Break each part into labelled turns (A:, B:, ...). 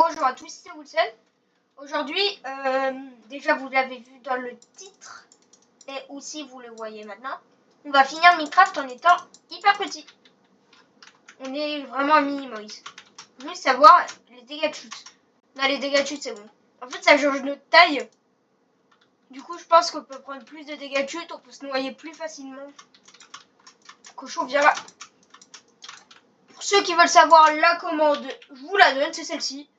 A: Bonjour à tous, c'est Wilson. Aujourd'hui, déjà vous l'avez vu dans le titre, et aussi vous le voyez maintenant, on va finir Minecraft en étant hyper petit. On est vraiment un mini-moïse. Je veux savoir les dégâts de chute. Non, les dégâts de chute c'est bon. En fait ça change notre taille. Du coup je pense qu'on peut prendre plus de dégâts de chute, on peut se noyer plus facilement. Cochon, viens là. Pour ceux qui veulent savoir la commande, je vous la donne, c'est celle-ci.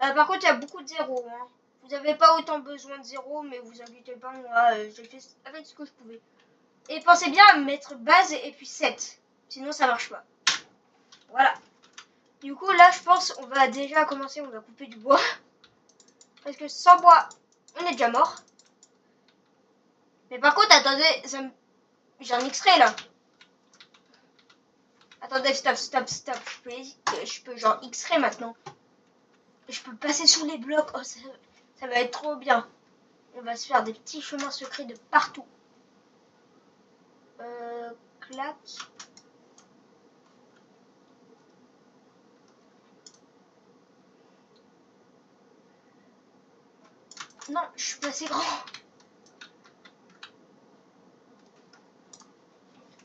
A: Par contre, il y a beaucoup de zéros. Hein. Vous n'avez pas autant besoin de zéros, mais vous inquiétez pas, moi, j'ai fait avec ce que je pouvais. Et pensez bien à mettre base et puis 7. Sinon, ça marche pas. Voilà. Du coup, là, je pense on va déjà commencer. On va couper du bois. Parce que sans bois, on est déjà mort. Mais par contre, attendez, j'ai un extrait, là. Attendez, stop. Je peux genre extrait maintenant. Je peux passer sous les blocs. Oh, ça va être trop bien. On va se faire des petits chemins secrets de partout. Clac. Non, je suis pas assez grand.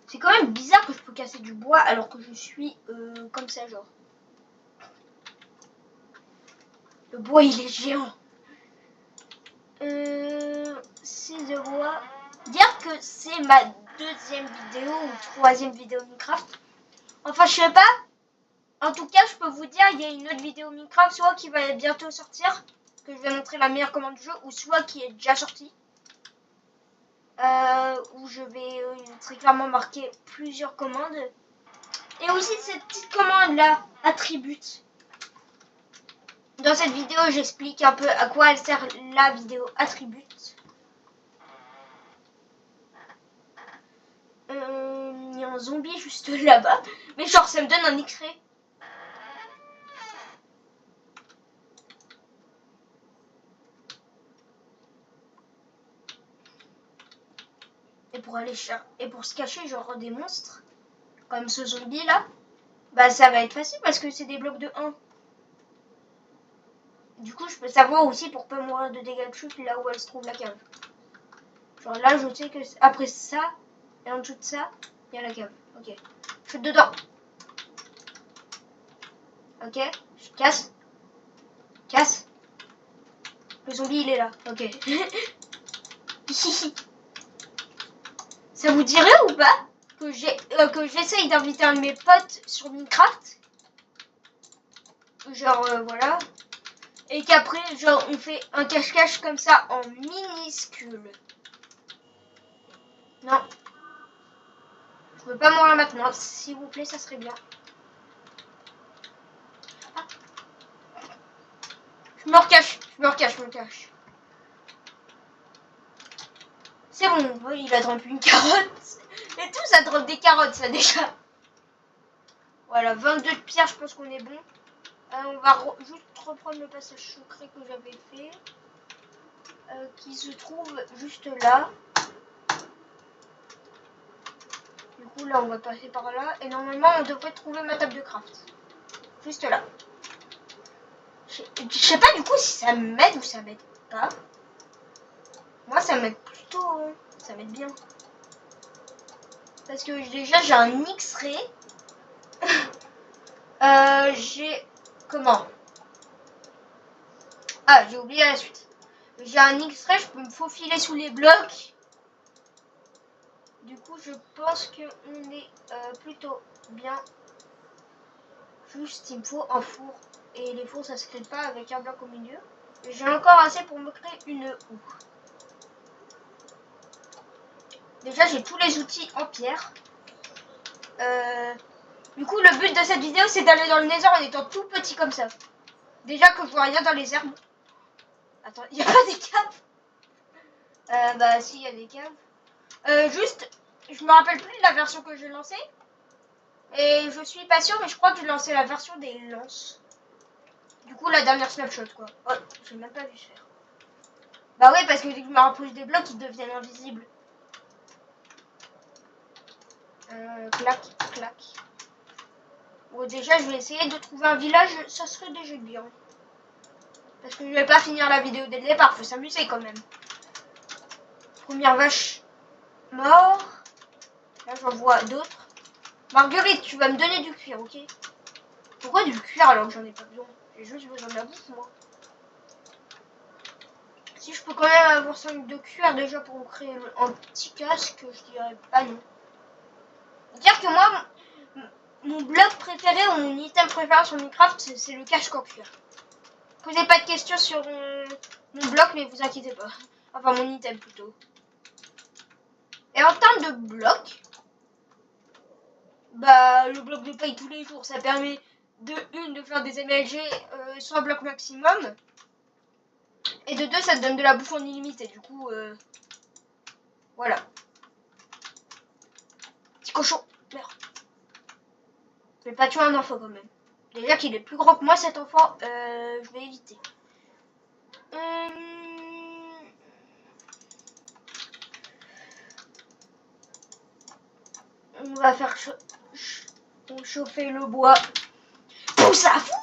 A: C'est quand même bizarre que je peux casser du bois alors que je suis comme ça, genre. Le bois, il est géant. C'est de bois. Dire que c'est ma deuxième vidéo ou troisième vidéo Minecraft. Enfin, je sais pas. En tout cas, je peux vous dire, il y a une autre vidéo Minecraft, soit qui va bientôt sortir, que je vais montrer la meilleure commande du jeu, ou soit qui est déjà sortie. Où je vais très clairement marquer plusieurs commandes. Et aussi cette petite commande là, attribute. Dans cette vidéo, j'explique un peu à quoi elle sert la vidéo attribute. Il y a un zombie juste là-bas. Mais genre, ça me donne un extrait. Et pour se cacher, genre des monstres, comme ce zombie là, bah ça va être facile parce que c'est des blocs de 1. Du coup, je peux savoir aussi pour pas mourir de dégâts de chute là où elle se trouve la cave. Genre là, je sais que après ça, et en dessous de ça, il y a la cave. Ok. Je suis dedans. Ok. Je casse. Casse. Le zombie, il est là. Ok. Ça vous dirait ou pas que j'essaye d'inviter un de mes potes sur Minecraft? Genre, voilà. Et qu'après, genre, on fait un cache-cache comme ça en minuscule. Non. Je veux pas mourir maintenant. S'il vous plaît, ça serait bien. Ah. Je me recache. C'est bon, oui, il a droppé une carotte. Et tout, ça drop des carottes, ça, déjà. Voilà, 22 de pierre, je pense qu'on est bon. On va juste reprendre le passage secret que j'avais fait. Qui se trouve juste là. Du coup, là, on va passer par là. Et normalement, on devrait trouver ma table de craft. Juste là. Je sais pas, du coup, si ça m'aide ou ça m'aide pas. Moi, ça m'aide plutôt... ça m'aide bien. Parce que déjà, j'ai un X-ray. J'ai... Comment? Ah, j'ai oublié la suite. J'ai un X-ray, je peux me faufiler sous les blocs. Du coup, je pense qu'on est plutôt bien. Juste, il me faut un four. Et les fours, ça se crée pas avec un bloc au milieu. J'ai encore assez pour me créer une houe. Déjà, j'ai tous les outils en pierre. Du coup, le but de cette vidéo, c'est d'aller dans le Nether en étant tout petit comme ça. Déjà que je vois rien dans les herbes. Attends, il n'y a pas des caves? Bah si, il y a des caves. Juste, je me rappelle plus de la version que j'ai lancée. Et je suis pas sûre, mais je crois que j'ai lancé la version des lances. Du coup, la dernière snapshot, quoi. Oh, j'ai même pas vu se faire. Bah ouais, parce que dès que je me rapproche des blocs, ils deviennent invisibles. Clac. Bon, déjà, je vais essayer de trouver un village, ça serait déjà bien. Parce que je vais pas finir la vidéo dès le départ, faut s'amuser quand même. Première vache mort. Là j'en vois d'autres. Marguerite, tu vas me donner du cuir, ok? Pourquoi du cuir alors que j'en ai pas besoin? J'ai juste besoin de la bouffe moi. Si je peux quand même avoir 5 de cuir déjà pour me créer un petit casque, je dirais pas non. Dire que moi, mon bloc préféré ou mon item préféré sur Minecraft, c'est le casque en cuir. Posez pas de questions sur mon bloc, mais vous inquiétez pas. Enfin, mon item plutôt. Et en termes de bloc, bah, le bloc de paille tous les jours, ça permet de faire des MLG 100 blocs maximum. Et de 2, ça te donne de la bouffe en illimité. Du coup, voilà. Petit cochon, merde. Je vais pas tuer un enfant quand même. Déjà qu'il est plus grand que moi cet enfant, je vais éviter. On va faire chauffer le bois. Pousse à fou.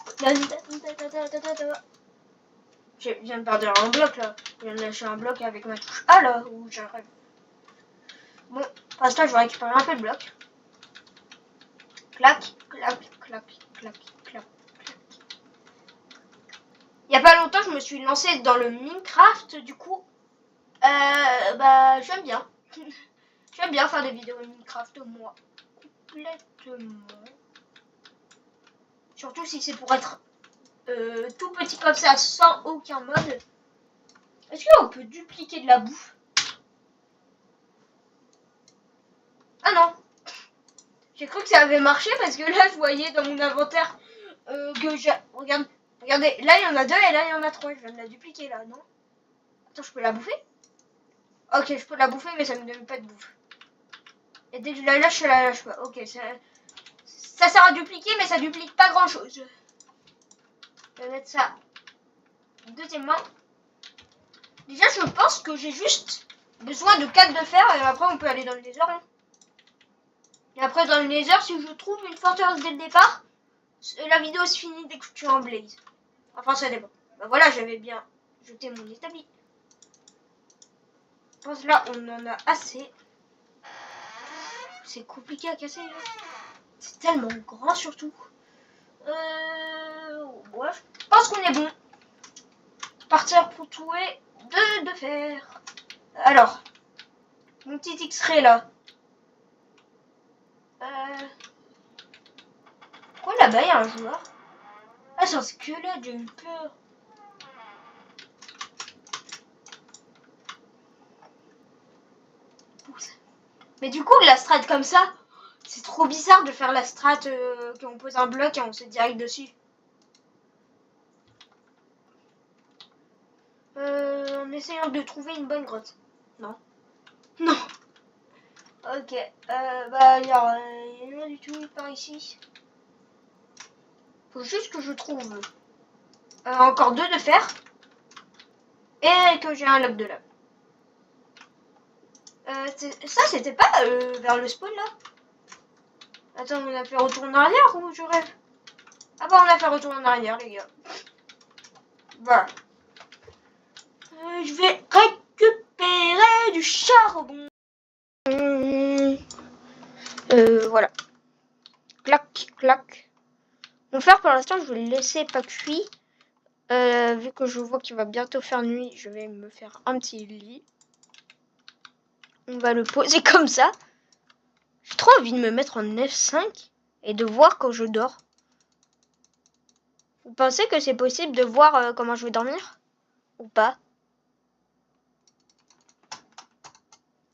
A: Je viens de perdre un bloc là. Je viens de lâcher un bloc avec ma touche A là où j'arrive. Bon, pour l'instant je vais récupérer un peu de bloc. Clac, clac, clac, clac, clac. Il y a pas longtemps, je me suis lancée dans le Minecraft, du coup, bah j'aime bien. J'aime bien faire des vidéos Minecraft, moi. Complètement. Surtout si c'est pour être tout petit comme ça, sans aucun mode. Est-ce qu'on peut dupliquer de la bouffe? Ah non. J'ai cru que ça avait marché parce que là, je voyais dans mon inventaire que j'ai... Regardez, là, il y en a 2 et là, il y en a 3. Je viens de la dupliquer, là, non? Attends, je peux la bouffer? Ok, je peux la bouffer, mais ça me donne pas de bouffe. Et dès que je la lâche pas. Ok, ça sert à dupliquer, mais ça duplique pas grand-chose. Je vais mettre ça deuxièmement. Déjà, je pense que j'ai juste besoin de 4 de fer et après, on peut aller dans le nether. Hein. Et après, dans le nether, si je trouve une forteresse dès le départ, la vidéo se finit dès que je suis en blaze. Enfin, ça dépend. Bah voilà, j'avais bien jeté mon établi. Je pense là, on en a assez. C'est compliqué à casser. C'est tellement grand surtout. Ouais, je pense qu'on est bon. Partir pour tuer 2 de fer. Alors, mon petit X-ray là. Pourquoi là-bas il y a un joueur? Ah, c'est un squelette, j'ai eu peur. Mais du coup, la strat comme ça, c'est trop bizarre de faire la strat qu'on pose un bloc et on se dirige dessus. En essayant de trouver une bonne grotte. Non. Non. Ok. Bah, il n'y a rien du tout par ici. Faut juste que je trouve encore 2 de fer. Et que j'ai un lobe de lave. Ça, c'était pas vers le spawn là? Attends, on a fait retour en arrière ou je rêve? Ah bah, on a fait retour en arrière, les gars. Voilà. Je vais récupérer du charbon. Voilà. Clac, clac. Mon fer, pour l'instant, je vais le laisser pas cuit. Vu que je vois qu'il va bientôt faire nuit, je vais me faire un petit lit. On va le poser comme ça. J'ai trop envie de me mettre en F5 et de voir quand je dors. Vous pensez que c'est possible de voir comment je vais dormir? Ou pas?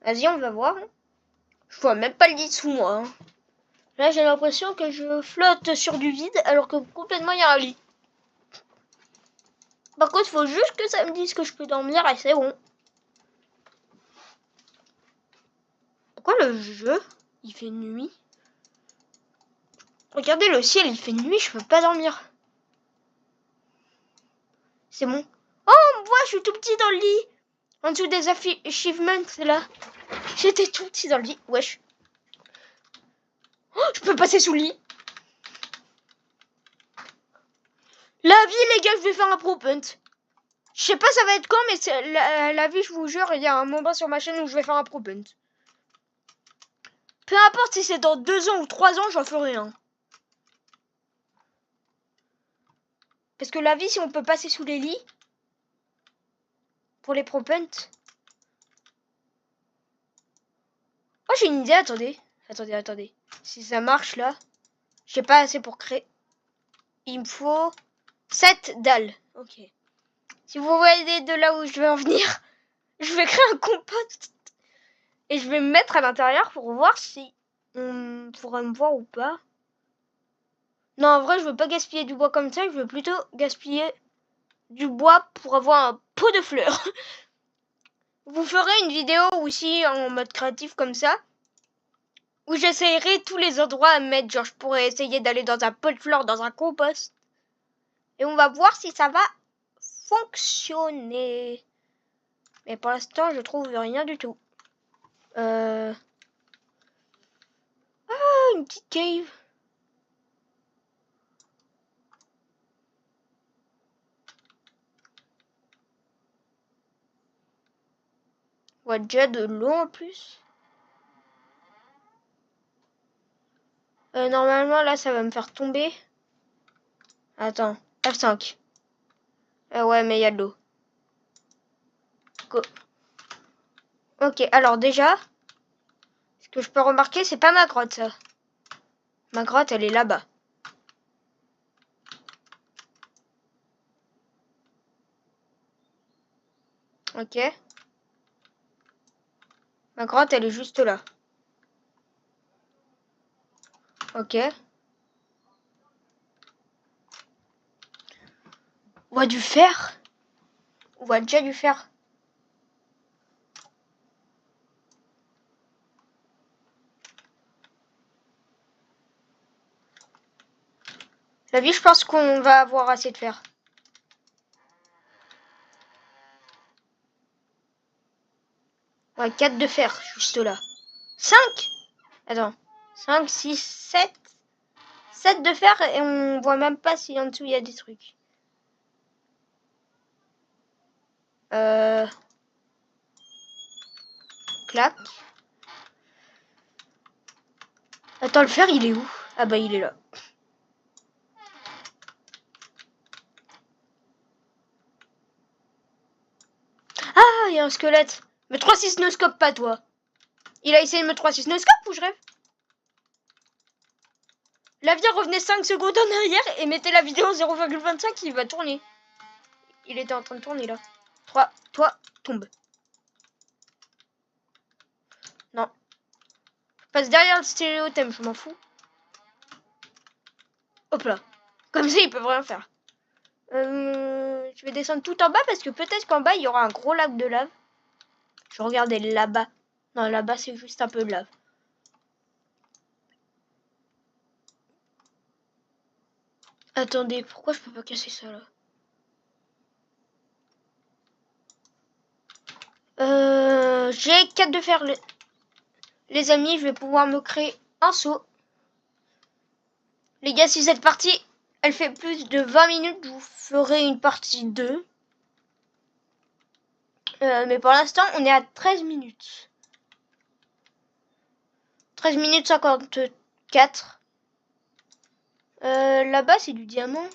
A: Vas-y, on va voir. Je vois même pas le lit sous moi. Hein. Là, j'ai l'impression que je flotte sur du vide alors que complètement il y a un lit. Par contre, il faut juste que ça me dise que je peux dormir et c'est bon. Pourquoi le jeu, il fait nuit? Regardez le ciel, il fait nuit, je peux pas dormir. C'est bon. Oh, on me voit, je suis tout petit dans le lit. En dessous des achievements, là. J'étais tout petit dans le lit. Wesh. Oh, je peux passer sous le lit. La vie, les gars, je vais faire un pro punt.
B: Je sais pas ça va être quand, mais c'est la vie, je vous jure, il y a un moment sur ma chaîne où je vais faire un pro punt. Peu importe si c'est dans 2 ans ou 3 ans, j'en ferai un. Parce que la vie, si on peut passer sous les lits, pour les pro punts. Oh, j'ai une idée, attendez. Attendez. Si ça marche là, j'ai pas assez pour créer. Il me faut 7 dalles. Ok. Si vous voyez de là où je vais en venir, je vais créer un compost. Et je vais me mettre à l'intérieur pour voir si on pourra me voir ou pas. Non, en vrai, je veux pas gaspiller du bois comme ça. Je veux plutôt gaspiller du bois pour avoir un pot de fleurs. Vous ferez une vidéo aussi en mode créatif comme ça, où j'essayerai tous les endroits à mettre. Genre, je pourrais essayer d'aller dans un pot de fleurs, dans un compost. Et on va voir si ça va fonctionner. Mais pour l'instant, je trouve rien du tout. Ah, une petite cave. Ouais, déjà de l'eau en plus. Normalement, là, ça va me faire tomber. Attends, F5. Ouais, mais il y a de l'eau. Go. Ok, alors déjà, ce que je peux remarquer, c'est pas ma grotte, ça. Ma grotte, elle est là-bas. Ok. Ma grotte, elle est juste là. Ok. On voit du fer. On voit déjà du fer. La vie, je pense qu'on va avoir assez de fer. Ouais, 4 de fer, juste là. 5. Attends. 5, 6, 7. 7 de fer et on voit même pas si en dessous il y a des trucs. Clac. Attends, le fer, il est où? Ah bah, il est là. Ah, il y a un squelette. Me 3-6 ne scope pas, toi. Il a essayé de me 3-6 ne scope ou je rêve? L'avion revenait 5 secondes en arrière et mettait la vidéo en 0,25, il va tourner. Il était en train de tourner là. 3, toi, tombe. Non. Je passe derrière le stéréothème, je m'en fous. Hop là. Comme ça, ils peuvent rien faire. Je vais descendre tout en bas parce que peut-être qu'en bas, il y aura un gros lac de lave. Je regardais là-bas. Non, là-bas, c'est juste un peu de lave. Attendez, pourquoi je peux pas casser ça là? J'ai 4 de fer, les amis. Je vais pouvoir me créer un seau. Les gars, si cette partie, elle fait plus de 20 minutes, je vous ferai une partie 2. Mais pour l'instant, on est à 13 minutes. 13 minutes 54. Là-bas, c'est du diamant.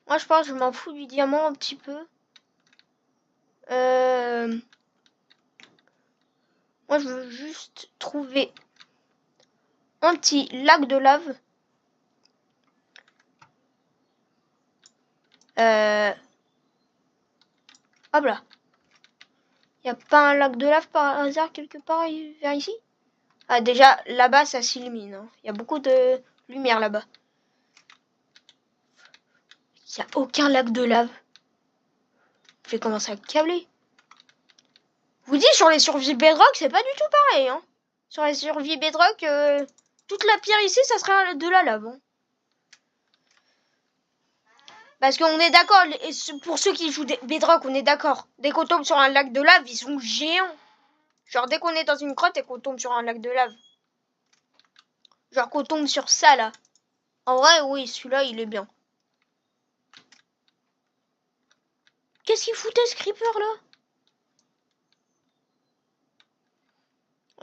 B: Moi, je pense que je m'en fous du diamant un petit peu. Moi, je veux juste trouver un petit lac de lave. Hop là. Y a pas un lac de lave par hasard quelque part vers ici? Ah, déjà, là-bas, ça s'illumine. Hein. Y a beaucoup de lumière là-bas. Y a aucun lac de lave. Je vais commencer à câbler. Je vous dis, sur les survies bedrock, c'est pas du tout pareil. Hein. Sur les survies bedrock, toute la pierre ici, ça serait de la lave. Hein. Parce qu'on est d'accord, pour ceux qui jouent bedrock, on est d'accord. Dès qu'on tombe sur un lac de lave, ils sont géants. Genre, dès qu'on est dans une grotte et qu'on tombe sur un lac de lave. Genre qu'on tombe sur ça, là. En vrai, oui, celui-là, il est bien. Qu'est-ce qu'il foutait ce creeper là?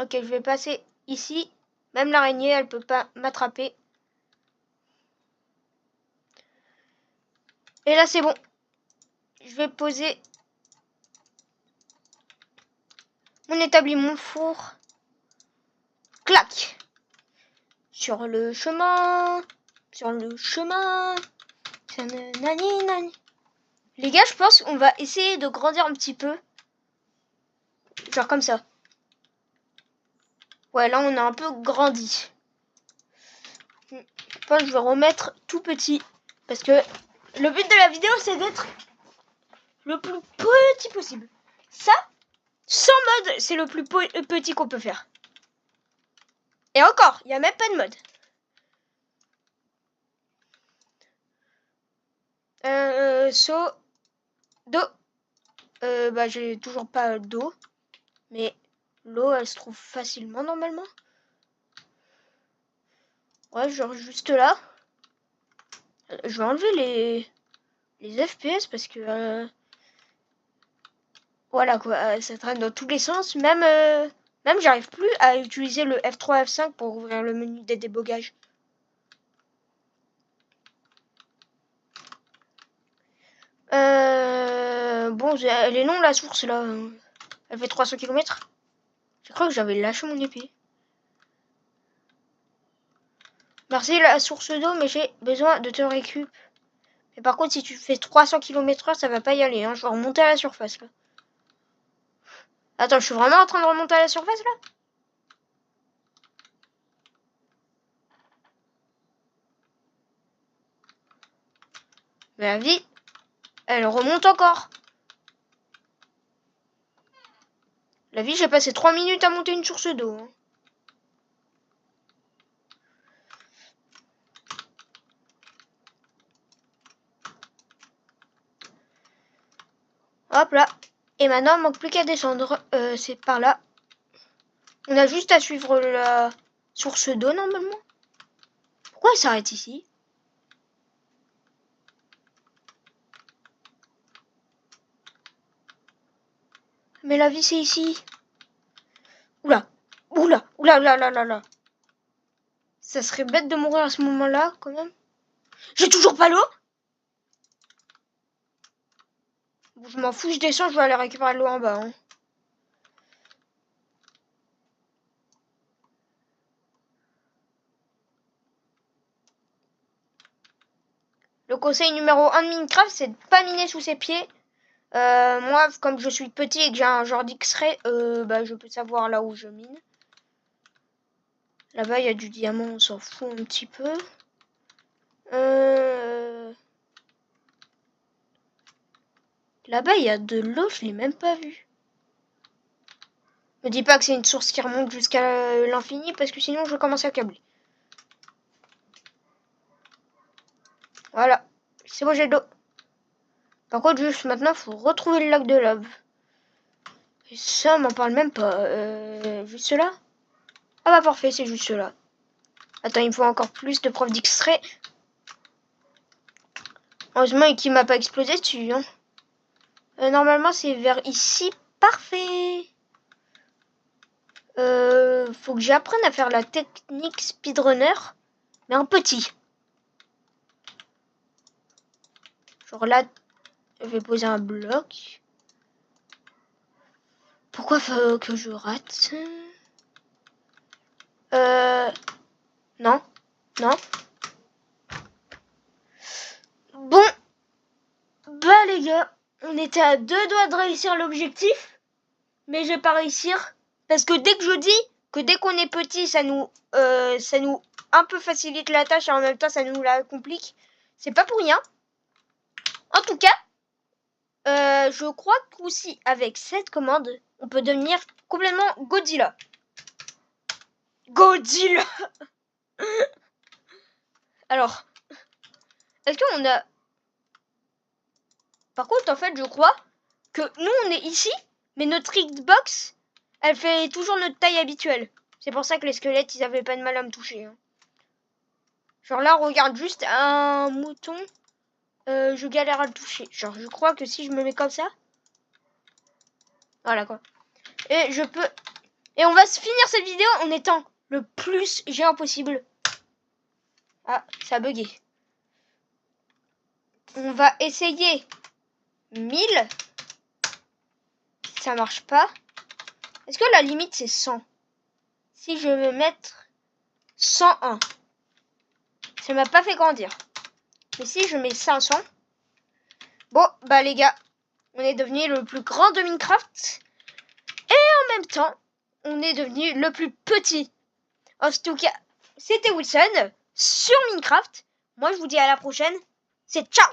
B: Ok, je vais passer ici. Même l'araignée, elle peut pas m'attraper. Et là, c'est bon. Je vais poser mon établi, mon four. Clac! Sur le chemin. Sur le chemin. Nani, nani. Les gars, je pense qu'on va essayer de grandir un petit peu. Genre comme ça. Ouais, là, on a un peu grandi. Je pense que je vais remettre tout petit. Parce que le but de la vidéo, c'est d'être le plus petit possible. Ça, sans mode, c'est le plus petit qu'on peut faire. Et encore, il n'y a même pas de mode. Saut d'eau. Bah, j'ai toujours pas d'eau. Mais l'eau, elle se trouve facilement normalement. Ouais, genre juste là. Je vais enlever les FPS parce que... voilà quoi, ça traîne dans tous les sens. Même j'arrive plus à utiliser le F3, F5 pour ouvrir le menu des débogages. Bon, elle est longue la source là. Elle fait 300 km. Je crois que j'avais lâché mon épée. Merci la source d'eau, mais j'ai besoin de te récup. Mais par contre, si tu fais 300 km/h, ça va pas y aller. Hein. Je vais remonter à la surface là. Attends, je suis vraiment en train de remonter à la surface là? Mais la vie, elle remonte encore. La vie, j'ai passé 3 minutes à monter une source d'eau. Hein. Hop là. Et maintenant, il manque plus qu'à descendre. C'est par là. On a juste à suivre la source d'eau normalement. Pourquoi elle s'arrête ici? Mais la vie, c'est ici. Oula. Oula. Oula, là, là, là, là. Ça serait bête de mourir à ce moment-là, quand même. J'ai toujours pas l'eau? Bon, je m'en fous, je descends, je vais aller récupérer l'eau en bas. Hein. Le conseil numéro 1 de Minecraft, c'est de pas miner sous ses pieds. Moi, comme je suis petit et que j'ai un genre d'X-ray, bah, je peux savoir là où je mine. Là-bas, il y a du diamant, on s'en fout un petit peu. Là-bas, il y a de l'eau, je l'ai même pas vu. Me dis pas que c'est une source qui remonte jusqu'à l'infini, parce que sinon, je vais commencer à câbler. Voilà. C'est bon, j'ai de l'eau. Par contre, juste maintenant, il faut retrouver le lac de lave. Et ça, on m'en parle même pas. Juste là? Ah bah parfait, c'est juste là. Attends, il me faut encore plus de preuves d'X-ray. Heureusement qu'il m'a pas explosé dessus. Hein. Normalement, c'est vers ici. Parfait. Faut que j'apprenne à faire la technique speedrunner. Mais en petit. Genre là, je vais poser un bloc. Pourquoi faut que je rate? Non. Non. Bon. Bah les gars, on était à 2 doigts de réussir l'objectif. Mais je vais pas réussir. Parce que dès que je dis que dès qu'on est petit, ça nous un peu facilite la tâche et en même temps ça nous la complique. C'est pas pour rien. En tout cas, je crois qu'aussi avec cette commande, on peut devenir complètement Godzilla. Godzilla. Alors, est-ce qu'on a... Par contre, en fait, je crois que nous, on est ici, mais notre Xbox, elle fait toujours notre taille habituelle. C'est pour ça que les squelettes, ils avaient pas de mal à me toucher. Hein. Genre là, on regarde juste un mouton. je galère à le toucher. Genre, je crois que si je me mets comme ça... Voilà, quoi. Et je peux... Et on va se finir cette vidéo en étant le plus géant possible. Ah, ça a bugué. On va essayer 1000. Ça marche pas. Est-ce que la limite c'est 100? Si je veux mettre 101. Ça m'a pas fait grandir. Mais si je mets 500. Bon, bah les gars, on est devenu le plus grand de Minecraft. Et en même temps, on est devenu le plus petit. En tout cas, c'était Wilson sur Minecraft. Moi, je vous dis à la prochaine. C'est ciao!